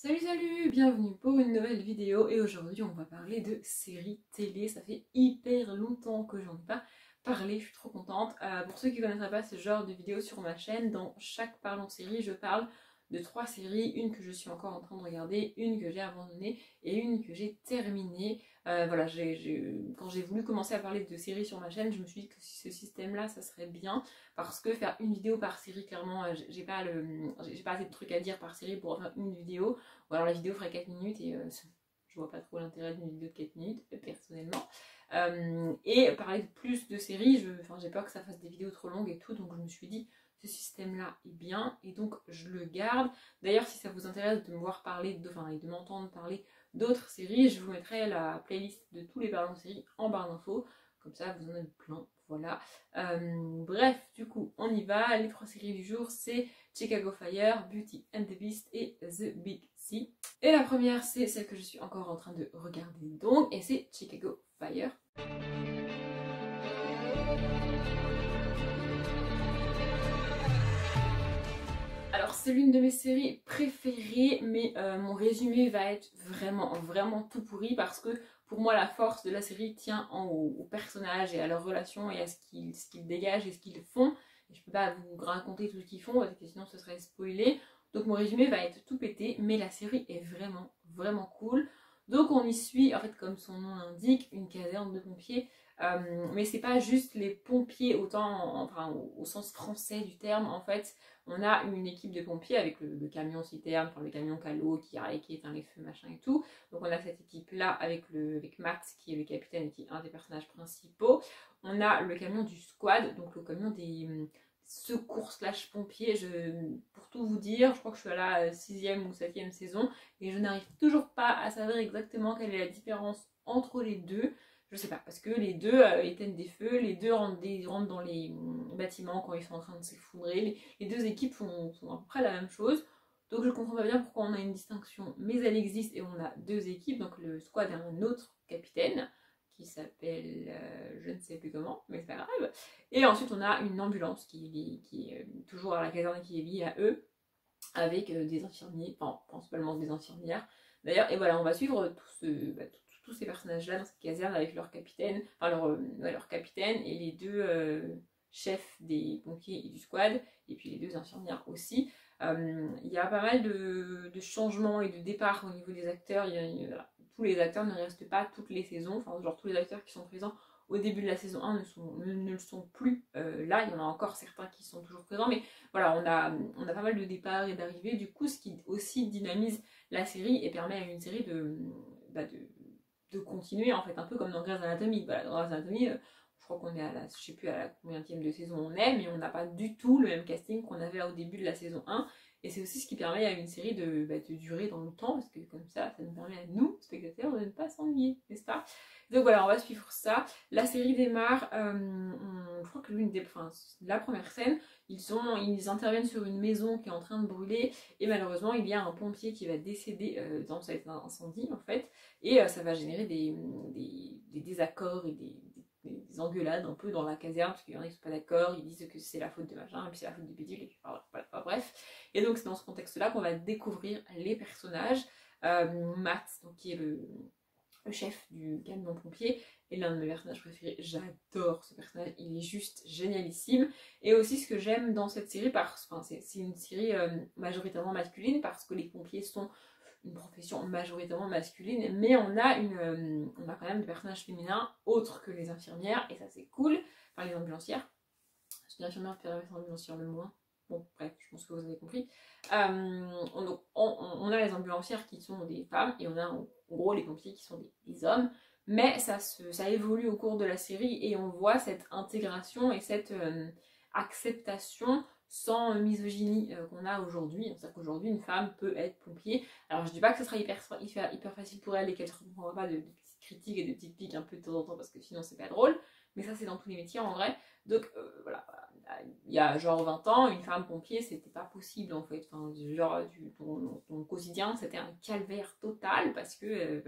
Salut, bienvenue pour une nouvelle vidéo et aujourd'hui on va parler de séries télé. Ça fait hyper longtemps que j'en ai pas parlé, je suis trop contente. Pour ceux qui ne connaîtraient pas ce genre de vidéo sur ma chaîne, dans chaque parlons série, je parle de 3 séries, une que je suis encore en train de regarder, une que j'ai abandonnée et une que j'ai terminée. Voilà, quand j'ai voulu commencer à parler de séries sur ma chaîne, je me suis dit que ce système-là, ça serait bien parce que faire une vidéo par série, clairement, j'ai pas assez de trucs à dire par série pour faire une vidéo. Ou alors la vidéo ferait 4 minutes et je vois pas trop l'intérêt d'une vidéo de 4 minutes, personnellement. Et parler de plus de séries, j'ai peur que ça fasse des vidéos trop longues et tout, donc je me suis dit, ce système-là est bien, et donc je le garde. D'ailleurs, si ça vous intéresse de me voir parler, et de m'entendre parler d'autres séries, je vous mettrai la playlist de tous les parlants de séries en barre d'infos, comme ça vous en avez plein, voilà. Bref, du coup, on y va. Les 3 séries du jour, c'est Chicago Fire, Beauty and the Beast et The Big C. Et la première, c'est celle que je suis encore en train de regarder donc, et c'est Chicago Fire. Alors c'est l'une de mes séries préférées, mais mon résumé va être vraiment tout pourri parce que pour moi la force de la série tient aux personnages et à leurs relations et à ce qu'ils dégagent et ce qu'ils font. Et je peux pas vous raconter tout ce qu'ils font parce que sinon ce serait spoilé. Donc mon résumé va être tout pété, mais la série est vraiment cool. Donc on y suit, en fait comme son nom l'indique, une caserne de pompiers. Mais c'est pas juste les pompiers au sens français du terme. En fait, on a une équipe de pompiers avec le camion citerne, enfin le camion calot qui éteint les feux, machin et tout. Donc on a cette équipe-là avec Matt qui est le capitaine et qui est un des personnages principaux. On a le camion du squad, donc le camion des secours slash pompiers. Pour tout vous dire, je crois que je suis à la 6e ou 7e saison et je n'arrive toujours pas à savoir exactement quelle est la différence entre les deux. Je sais pas, parce que les deux éteignent des feux, les deux rentrent dans les bâtiments quand ils sont en train de s'effondrer. Les deux équipes font à peu près la même chose. Donc je comprends pas bien pourquoi on a une distinction, mais elle existe et on a 2 équipes. Donc le squad a un autre capitaine qui s'appelle, je ne sais plus comment, mais c'est pas grave. Et ensuite on a une ambulance qui est toujours à la caserne qui est liée à eux, avec des infirmiers, enfin principalement des infirmières. D'ailleurs, et voilà, on va suivre tous ces personnages-là dans cette caserne avec leur capitaine, leur capitaine et les 2 chefs des pompiers et du squad, et puis les 2 infirmières aussi. Il y a pas mal de changements et de départs au niveau des acteurs. Voilà, tous les acteurs ne restent pas toutes les saisons, enfin genre tous les acteurs qui sont présents au début de la saison 1 ne le sont plus là. Il y en a encore certains qui sont toujours présents, mais voilà, on a pas mal de départs et d'arrivées, du coup, ce qui aussi dynamise la série et permet à une série de continuer, en fait, un peu comme dans Grey's Anatomy. Voilà, dans Grey's Anatomy, je crois qu'on est je sais plus à la combienième de saison on est, mais on n'a pas du tout le même casting qu'on avait au début de la saison 1. Et c'est aussi ce qui permet à une série de durer dans le temps, parce que comme ça nous permet à nous, spectateurs, de ne pas s'ennuyer, n'est-ce pas? Donc voilà, on va suivre ça. La série démarre, je crois que la première scène, ils interviennent sur une maison qui est en train de brûler et malheureusement il y a un pompier qui va décéder dans cet incendie en fait, et ça va générer des désaccords et des engueulades un peu dans la caserne parce qu'il y en a qui sont pas d'accord, ils disent que c'est la faute de machin et puis c'est la faute de bidule et puis bref. Et donc c'est dans ce contexte-là qu'on va découvrir les personnages. Matt, donc, qui est le chef du camion pompier, est l'un de mes personnages préférés. J'adore ce personnage, il est juste génialissime. Et aussi ce que j'aime dans cette série, c'est une série majoritairement masculine parce que les pompiers sont une profession majoritairement masculine, mais on a quand même des personnages féminins autres que les infirmières, et ça c'est cool. Enfin, les ambulancières. Parce que l'infirmière peut être ambulancière le moins. Bon, bref, je pense que vous avez compris. On a les ambulancières qui sont des femmes, et on a en gros les pompiers qui sont des hommes. Mais ça évolue au cours de la série, et on voit cette intégration et cette acceptation sans misogynie qu'on a aujourd'hui. C'est-à-dire qu'aujourd'hui, une femme peut être pompier. Alors, je dis pas que ce sera hyper facile pour elle et qu'elle ne se reprendra pas de petites critiques et de petites piques un peu de temps en temps parce que sinon c'est pas drôle. Mais ça, c'est dans tous les métiers en vrai. Donc, voilà. Il y a genre 20 ans, une femme pompier, c'était pas possible en fait. Enfin, genre, ton quotidien, c'était un calvaire total parce que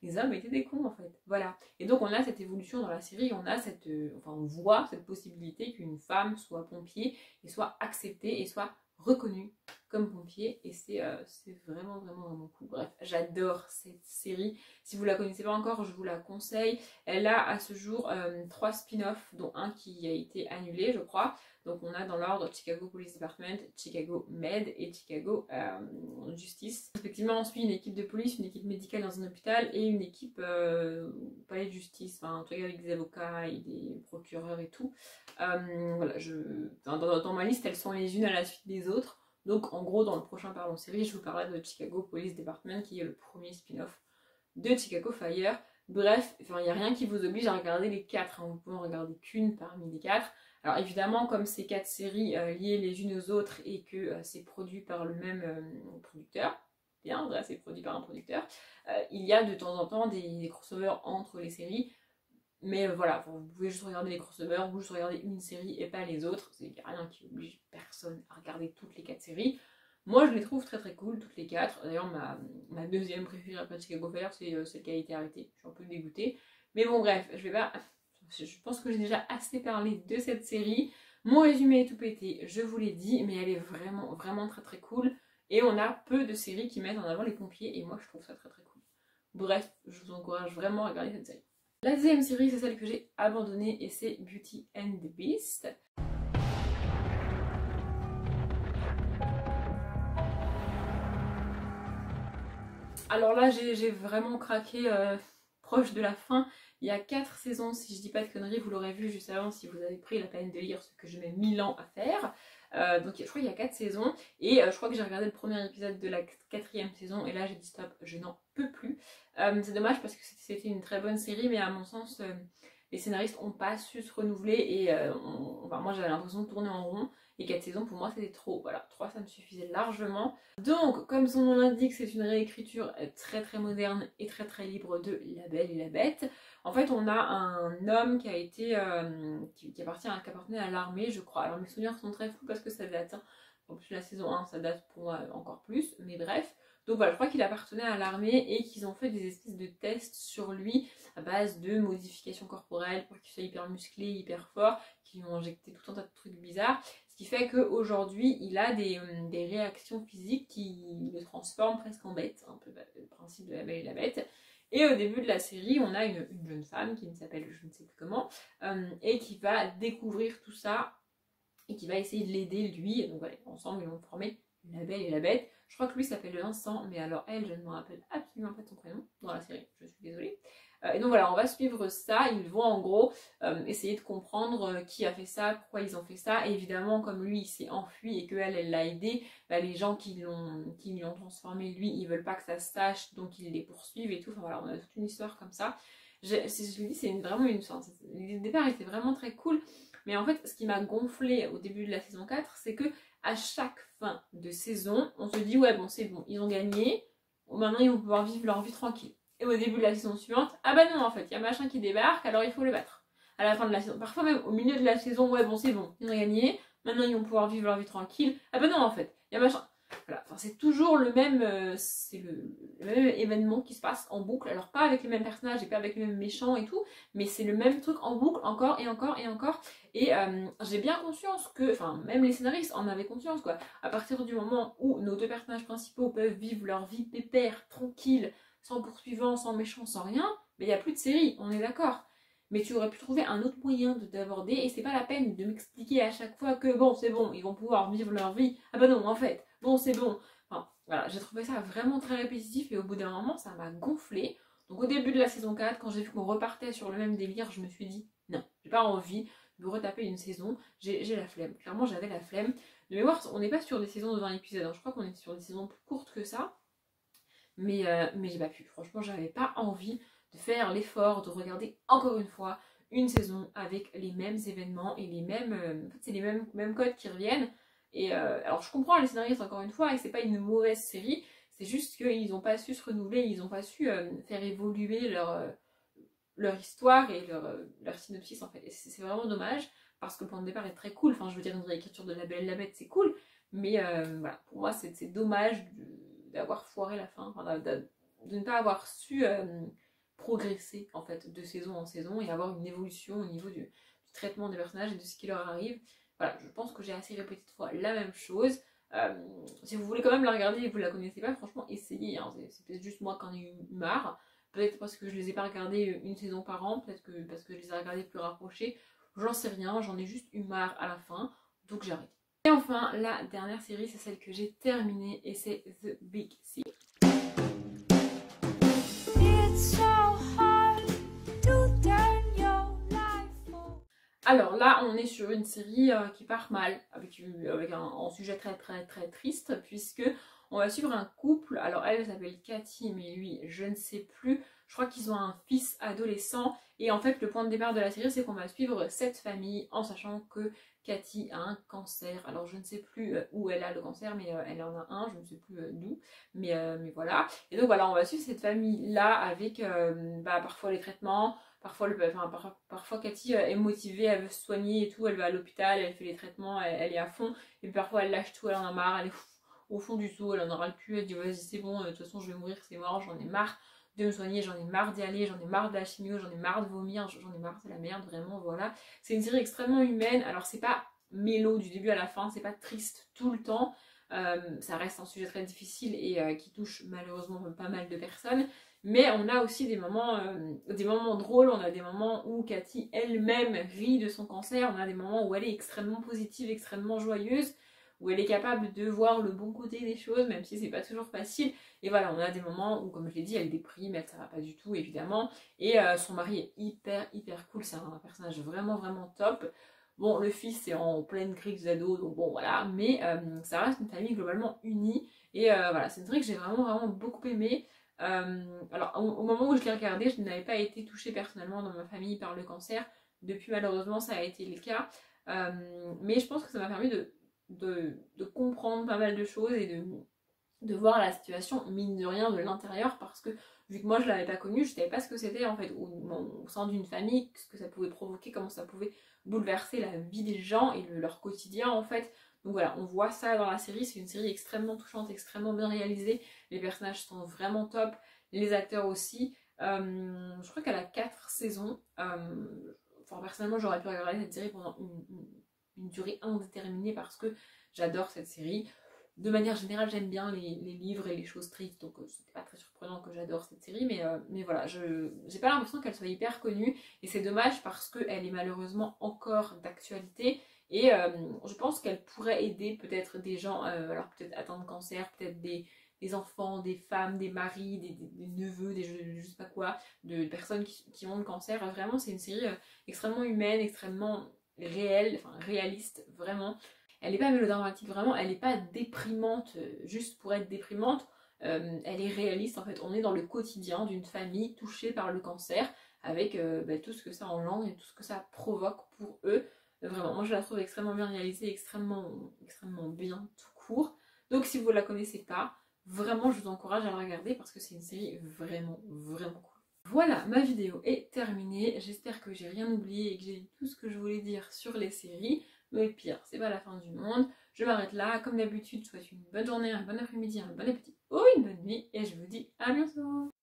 les hommes étaient des cons en fait. Voilà. Et donc, on a cette évolution dans la série, on voit cette possibilité qu'une femme soit pompier et soit acceptée et soit reconnue comme pompier et c'est vraiment cool. Bref, j'adore cette série. Si vous la connaissez pas encore, je vous la conseille. Elle a à ce jour 3 spin-offs, dont un qui a été annulé, je crois. Donc on a dans l'ordre Chicago Police Department, Chicago Med et Chicago Justice. Effectivement, on suit une équipe de police, une équipe médicale dans un hôpital et une équipe palais de justice, enfin un truc avec des avocats et des procureurs et tout. Voilà, dans ma liste, elles sont les unes à la suite des autres. Donc en gros, dans le prochain Parlons Série, je vous parlerai de Chicago Police Department qui est le premier spin-off de Chicago Fire. Bref, il n'y a rien qui vous oblige à regarder les 4, hein. Vous pouvez en regarder qu'une parmi les 4. Alors évidemment, comme ces 4 séries liées les unes aux autres et que c'est produit par le même producteur, bien, vrai, c'est produit par un producteur, il y a de temps en temps des crossovers entre les séries. Mais voilà, vous pouvez juste regarder les crossovers, vous juste regarder une série et pas les autres. Il n'y a rien qui oblige personne à regarder toutes les 4 séries. Moi, je les trouve très cool, toutes les 4. D'ailleurs, ma deuxième préférée après Chicago Fire, c'est celle qui a été arrêtée. Je suis un peu dégoûtée. Mais bon, bref, je pense que j'ai déjà assez parlé de cette série. Mon résumé est tout pété, je vous l'ai dit, mais elle est vraiment très cool. Et on a peu de séries qui mettent en avant les pompiers, et moi, je trouve ça très cool. Bref, je vous encourage vraiment à regarder cette série. La deuxième série, c'est celle que j'ai abandonnée et c'est Beauty and the Beast. Alors là, j'ai vraiment craqué proche de la fin. Il y a 4 saisons, si je dis pas de conneries, vous l'aurez vu juste avant si vous avez pris la peine de lire ce que je mets 1000 ans à faire. Donc je crois qu'il y a 4 saisons et je crois que j'ai regardé le premier épisode de la 4e saison et là j'ai dit stop, je n'en peux plus. C'est dommage parce que c'était une très bonne série mais à mon sens les scénaristes n'ont pas su se renouveler et enfin, moi j'avais l'impression de tourner en rond et 4 saisons pour moi c'était trop, voilà, 3 ça me suffisait largement. Donc comme son nom l'indique c'est une réécriture très moderne et très libre de La Belle et la Bête. En fait, on a un homme qui a été, qui appartenait à l'armée, je crois. Alors mes souvenirs sont très fous parce que ça date. Hein. En plus la saison 1, ça date pour moi encore plus, mais bref. Donc voilà, je crois qu'il appartenait à l'armée et qu'ils ont fait des espèces de tests sur lui à base de modifications corporelles pour qu'il soit hyper musclé, hyper fort, qu'ils lui ont injecté tout un tas de trucs bizarres. Ce qui fait qu'aujourd'hui, il a des réactions physiques qui le transforment presque en bête, un peu le principe de La Belle et la Bête. Et au début de la série, on a une jeune femme qui ne s'appelle je ne sais plus comment, et qui va découvrir tout ça et qui va essayer de l'aider lui. Et donc voilà, ensemble ils vont former La Belle et la Bête. Je crois que lui s'appelle Vincent, mais alors elle, je ne me rappelle absolument pas de son prénom dans la série, je suis désolée. Et donc voilà, on va suivre ça. Ils vont en gros essayer de comprendre qui a fait ça, pourquoi ils ont fait ça. Et évidemment, comme lui il s'est enfui et qu'elle, elle l'a aidé, bah, les gens qui lui ont transformé, lui, ils veulent pas que ça se sache, donc ils les poursuivent et tout. Enfin voilà, on a toute une histoire comme ça. Je vous dis, c'est vraiment une sorte. Le départ était vraiment très cool. Mais en fait, ce qui m'a gonflé au début de la saison 4, c'est que à chaque fin de saison, on se dit ouais bon c'est bon, ils ont gagné, maintenant ils vont pouvoir vivre leur vie tranquille. Et au début de la saison suivante, ah bah non en fait, il y a machin qui débarque, alors il faut le battre. À la fin de la saison, parfois même au milieu de la saison, ouais bon c'est bon, ils ont gagné, maintenant ils vont pouvoir vivre leur vie tranquille. Ah bah non en fait, il y a machin. Voilà, enfin, c'est toujours le même, c'est le même événement qui se passe en boucle, alors pas avec les mêmes personnages et pas avec les mêmes méchants et tout, mais c'est le même truc en boucle encore et encore et encore. Et j'ai bien conscience que, enfin même les scénaristes en avaient conscience quoi, à partir du moment où nos 2 personnages principaux peuvent vivre leur vie pépère, tranquille, sans poursuivant, sans méchant, sans rien, mais il n'y a plus de série, on est d'accord. Mais tu aurais pu trouver un autre moyen de t'aborder et c'est pas la peine de m'expliquer à chaque fois que bon c'est bon, ils vont pouvoir vivre leur vie. Ah bah non en fait, bon c'est bon. Enfin voilà, j'ai trouvé ça vraiment très répétitif et au bout d'un moment ça m'a gonflé. Donc au début de la saison 4, quand j'ai vu qu'on repartait sur le même délire, je me suis dit non, j'ai pas envie de retaper une saison, j'ai la flemme. Clairement j'avais la flemme. De mémoire, on n'est pas sur des saisons de 20 épisodes, hein. Je crois qu'on est sur des saisons plus courtes que ça. Mais j'ai pas pu, franchement j'avais pas envie de faire l'effort de regarder encore une fois une saison avec les mêmes événements et les mêmes, en fait c'est les mêmes codes qui reviennent. Et alors je comprends les scénaristes encore une fois et c'est pas une mauvaise série, c'est juste qu'ils n'ont pas su se renouveler, ils n'ont pas su faire évoluer leur histoire et leur synopsis en fait. Et c'est vraiment dommage parce que le point de départ est très cool, enfin je veux dire une réécriture de La Belle et la Bête c'est cool, mais voilà, pour moi c'est dommage d'avoir foiré la fin, enfin, de ne pas avoir su progresser en fait de saison en saison et avoir une évolution au niveau du traitement des personnages et de ce qui leur arrive. Voilà, je pense que j'ai assez répété de fois la même chose. Si vous voulez quand même la regarder et que vous la connaissez pas, franchement essayez, hein. C'est peut-être juste moi qui en ai eu marre, peut-être parce que je les ai pas regardées une saison par an, peut-être que parce que je les ai regardées plus rapprochées, j'en sais rien, j'en ai juste eu marre à la fin, donc j'ai arrêté. Et enfin, la dernière série, c'est celle que j'ai terminée et c'est The Big Sick. Alors là, on est sur une série qui part mal, avec un sujet très triste, puisque on va suivre un couple. Alors elle s'appelle Cathy, mais lui, je ne sais plus. Je crois qu'ils ont un fils adolescent. Et en fait, le point de départ de la série, c'est qu'on va suivre cette famille en sachant que Cathy a un cancer. Alors je ne sais plus où elle a le cancer, mais elle en a un, je ne sais plus d'où. Mais voilà. Et donc voilà, on va suivre cette famille-là avec parfois les traitements. Parfois Cathy est motivée, elle veut se soigner et tout, elle va à l'hôpital, elle fait les traitements, elle est à fond. Et puis parfois elle lâche tout, elle en a marre, elle est au fond du seau, elle en aura le cul, elle dit vas-y c'est bon, de toute façon je vais mourir, c'est mort, j'en ai marre de me soigner, j'en ai marre d'y aller, j'en ai marre de la chimio, j'en ai marre de vomir, j'en ai marre, c'est la merde, vraiment, voilà. C'est une série extrêmement humaine, alors c'est pas mélo du début à la fin, c'est pas triste tout le temps, ça reste un sujet très difficile et qui touche malheureusement pas mal de personnes. Mais on a aussi des moments drôles, on a des moments où Cathy elle-même rit de son cancer, on a des moments où elle est extrêmement positive, extrêmement joyeuse, où elle est capable de voir le bon côté des choses, même si c'est pas toujours facile. Et voilà, on a des moments où, comme je l'ai dit, elle déprime, elle ça va pas du tout, évidemment. Et son mari est hyper cool, c'est un personnage vraiment top. Bon, le fils est en pleine crise d'ado, donc bon voilà, mais ça reste une famille globalement unie. Et voilà, c'est une série que j'ai vraiment beaucoup aimée. Alors au moment où je l'ai regardé, je n'avais pas été touchée personnellement dans ma famille par le cancer. Depuis malheureusement ça a été le cas. Mais je pense que ça m'a permis de comprendre pas mal de choses et de voir la situation mine de rien de l'intérieur, parce que vu que moi je l'avais pas connu, je savais pas ce que c'était en fait au sein d'une famille, ce que ça pouvait provoquer, comment ça pouvait bouleverser la vie des gens et leur quotidien en fait. Donc voilà, on voit ça dans la série, c'est une série extrêmement touchante, extrêmement bien réalisée, les personnages sont vraiment top, les acteurs aussi. Je crois qu'elle a 4 saisons. Enfin, personnellement, j'aurais pu regarder cette série pendant une durée indéterminée parce que j'adore cette série. De manière générale, j'aime bien les livres et les choses tristes, donc c'était pas très surprenant que j'adore cette série, mais voilà, j'ai pas l'impression qu'elle soit hyper connue, et c'est dommage parce qu'elle est malheureusement encore d'actualité, et je pense qu'elle pourrait aider peut-être des gens, alors peut-être atteints de cancer, peut-être des enfants, des femmes, des maris, des neveux, je sais pas quoi, de personnes qui ont le cancer. Vraiment, c'est une série extrêmement humaine, extrêmement réelle, enfin réaliste, vraiment. Elle n'est pas mélodramatique, vraiment, elle n'est pas déprimante juste pour être déprimante. Elle est réaliste, en fait, on est dans le quotidien d'une famille touchée par le cancer, avec tout ce que ça engendre et tout ce que ça provoque pour eux. Vraiment, moi je la trouve extrêmement bien réalisée, extrêmement bien tout court. Donc si vous ne la connaissez pas, vraiment je vous encourage à la regarder parce que c'est une série vraiment cool. Voilà, ma vidéo est terminée, j'espère que j'ai rien oublié et que j'ai dit tout ce que je voulais dire sur les séries. Mais pire, c'est pas la fin du monde. Je m'arrête là. Comme d'habitude, je vous souhaite une bonne journée, un bon après-midi, un bon appétit ou une bonne nuit. Et je vous dis à bientôt.